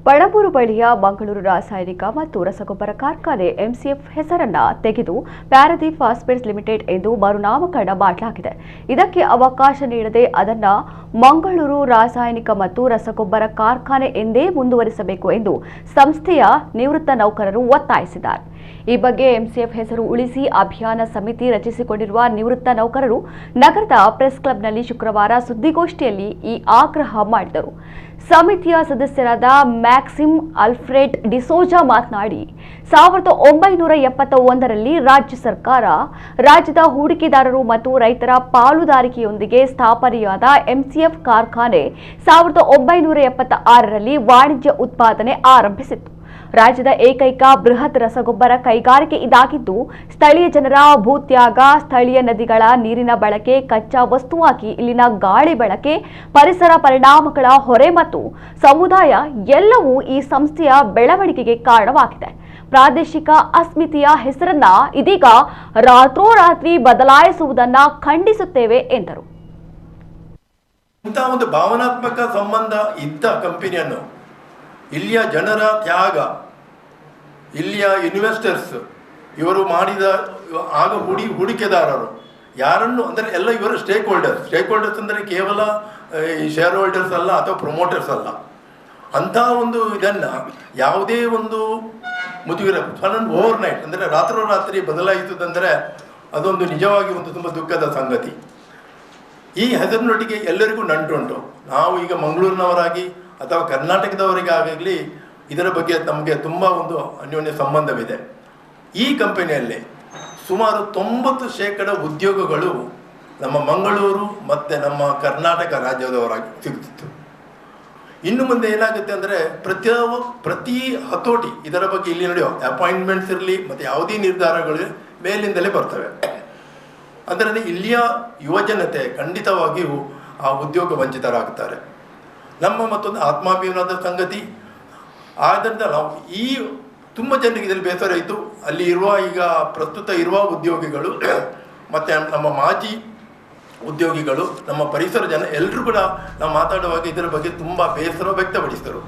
ಪಣಬೂರು ಬಳಿಯ ಮಂಗಳೂರು ರಾಸಾಯನಿಕ ಮತ್ತು ರಸಗೊಬ್ಬರ ಕಾರ್ಖಾನೆ ಎಂಸಿಎಫ್ ಹೆಸರನ್ನ ತೆಗೆದು ಪ್ಯಾರದೀಪ್ ಫಾಸ್ಫೇಟ್ಸ್ ಲಿಮಿಟೆಡ್ ಎಂದು ಮರುನಾಮಕರಣ ಮಾಡಲಾಗಿದೆ. ಇದಕ್ಕೆ ಅವಕಾಶ ನೀಡದೆ ಅದನ್ನ ಮಂಗಳೂರು ರಾಸಾಯನಿಕ ಮತ್ತು ರಸಗೊಬ್ಬರ ಕಾರ್ಖಾನೆ ಎಂದೇ ಮುಂದುವರಿಸಬೇಕು ಎಂದು ಸಂಸ್ಥೆಯ ನಿವೃತ್ತ ನೌಕರರು ಒತ್ತಾಯಿಸಿದ್ದಾರೆ. ಈ ಬಗ್ಗೆ ಎಂಸಿಎಫ್ ಹೆಸರು ಉಳಿಸಿ ಅಭಿಯಾನ ಸಮಿತಿ ರಚಿಸಿಕೊಂಡಿರುವ ನಿವೃತ್ತ ನೌಕರರು ನಗರದ ಪ್ರೆಸ್ ಕ್ಲಬ್ನಲ್ಲಿ ಶುಕ್ರವಾರ ಸುದ್ದಿಗೋಷ್ಠಿಯಲ್ಲಿ ಈ ಆಗ್ರಹ ಮಾಡಿದರು. ಸಮಿತಿಯ ಸದಸ್ಯರಾದ ಮ್ಯಾಕ್ಸಿಮ್ ಅಲ್ಫ್ರೆಡ್ ಡಿಸೋಜಾ ಮಾತನಾಡಿ 1971ರಲ್ಲಿ ರಾಜ್ಯ ಸರ್ಕಾರ ರಾಜ್ಯದ ಹೂಡಿಕೆದಾರರು ಮತ್ತು ರೈತರ ಪಾಲುದಾರಿಕೆಯೊಂದಿಗೆ ಸ್ಥಾಪನೆಯಾದ ಎಂಸಿಎಫ್ ಕಾರ್ಖಾನೆ 1976ರಲ್ಲಿ ವಾಣಿಜ್ಯ ಉತ್ಪಾದನೆ ಆರಂಭಿಸಿತ್ತು. ರಾಜ್ಯದ ಏಕೈಕ ಬೃಹತ್ ರಸಗೊಬ್ಬರ ಕೈಗಾರಿಕೆ ಇದಾಗಿದ್ದು, ಸ್ಥಳೀಯ ಜನರ ಭೂತ್ಯಾಗ, ಸ್ಥಳೀಯ ನದಿಗಳ ನೀರಿನ ಬಳಕೆ, ಕಚ್ಚಾ ವಸ್ತುವಾಗಿ ಇಲ್ಲಿನ ಗಾಳಿ ಬಳಕೆ, ಪರಿಸರ ಪರಿಣಾಮಗಳ ಹೊರೆ ಮತ್ತು ಸಮುದಾಯ ಎಲ್ಲವೂ ಈ ಸಂಸ್ಥೆಯ ಬೆಳವಣಿಗೆಗೆ ಕಾರಣವಾಗಿದೆ. ಪ್ರಾದೇಶಿಕ ಅಸ್ಮಿತೆಯ ಹೆಸರನ್ನ ಇದೀಗ ರಾತ್ರೋರಾತ್ರಿ ಬದಲಾಯಿಸುವುದನ್ನ ಖಂಡಿಸುತ್ತೇವೆ ಎಂದರು. ಇಂಥ ಒಂದು ಭಾವನಾತ್ಮಕ ಸಂಬಂಧ ಇದ್ದ ಕಂಪನಿಯನ್ನು ಇಲ್ಲಿಯ ಜನರ ತ್ಯಾಗ, ಇಲ್ಲಿಯ ಇನ್ವೆಸ್ಟರ್ಸ್, ಇವರು ಮಾಡಿದ ಆಗ ಹೂಡಿಕೆದಾರರು ಯಾರನ್ನು ಅಂದರೆ ಎಲ್ಲ ಇವರ ಸ್ಟೇಕ್ ಹೋಲ್ಡರ್ಸ್ ಅಂದರೆ ಕೇವಲ ಶೇರ್ ಹೋಲ್ಡರ್ಸ್ ಅಲ್ಲ ಅಥವಾ ಪ್ರಮೋಟರ್ಸ್ ಅಲ್ಲ. ಅಂಥ ಒಂದು ಇದನ್ನು ಯಾವುದೇ ಒಂದು ಮುಜುಗರ ಓವರ್ನೈಟ್ ಅಂದರೆ ರಾತ್ರೋರಾತ್ರಿ ಬದಲಾಯಿಸುವುದಂದರೆ ಅದೊಂದು ನಿಜವಾಗಿ ಒಂದು ತುಂಬ ದುಃಖದ ಸಂಗತಿ. ಈ ಹೆಸರಿನೊಟ್ಟಿಗೆ ಎಲ್ಲರಿಗೂ ನಂಟುಂಟು. ನಾವು ಈಗ ಮಂಗಳೂರಿನವರಾಗಿ ಅಥವಾ ಕರ್ನಾಟಕದವರಿಗಾಗಲಿ ಇದರ ಬಗ್ಗೆ ನಮಗೆ ತುಂಬ ಒಂದು ಅನ್ಯೋನ್ಯ ಸಂಬಂಧವಿದೆ. ಈ ಕಂಪನಿಯಲ್ಲಿ ಸುಮಾರು 90% ಉದ್ಯೋಗಗಳು ನಮ್ಮ ಮಂಗಳೂರು ಮತ್ತು ನಮ್ಮ ಕರ್ನಾಟಕ ರಾಜ್ಯದವರಾಗಿ ಸಿಗುತ್ತಿತ್ತು. ಇನ್ನು ಮುಂದೆ ಏನಾಗುತ್ತೆ ಅಂದರೆ ಪ್ರತಿ ಹತೋಟಿ ಇದರ ಬಗ್ಗೆ ಇಲ್ಲಿ ನಡೆಯೋ ಅಪಾಯಿಂಟ್ಮೆಂಟ್ಸ್ ಇರಲಿ ಮತ್ತು ಯಾವುದೇ ನಿರ್ಧಾರಗಳು ಮೇಲಿಂದಲೇ ಬರ್ತವೆ. ಅದರಲ್ಲಿ ಇಲ್ಲಿಯ ಯುವಜನತೆ ಖಂಡಿತವಾಗಿಯೂ ಆ ಉದ್ಯೋಗ ವಂಚಿತರಾಗುತ್ತಾರೆ. ನಮ್ಮ ಮತ್ತೊಂದು ಆತ್ಮಾಭಿಮಾನದ ಸಂಗತಿ. ಆದ್ದರಿಂದ ನಾವು ಈ ತುಂಬ ಜನರಿಗೆ ಇದರಲ್ಲಿ ಬೇಸರ ಇತ್ತು. ಅಲ್ಲಿ ಇರುವ ಈಗ ಪ್ರಸ್ತುತ ಇರುವ ಉದ್ಯೋಗಿಗಳು ಮತ್ತು ನಮ್ಮ ಮಾಜಿ ಉದ್ಯೋಗಿಗಳು, ನಮ್ಮ ಪರಿಸರ ಜನ ಎಲ್ಲರೂ ಕೂಡ ನಾವು ಮಾತಾಡುವಾಗ ಇದರ ಬಗ್ಗೆ ತುಂಬ ಬೇಸರ ವ್ಯಕ್ತಪಡಿಸಿದರು.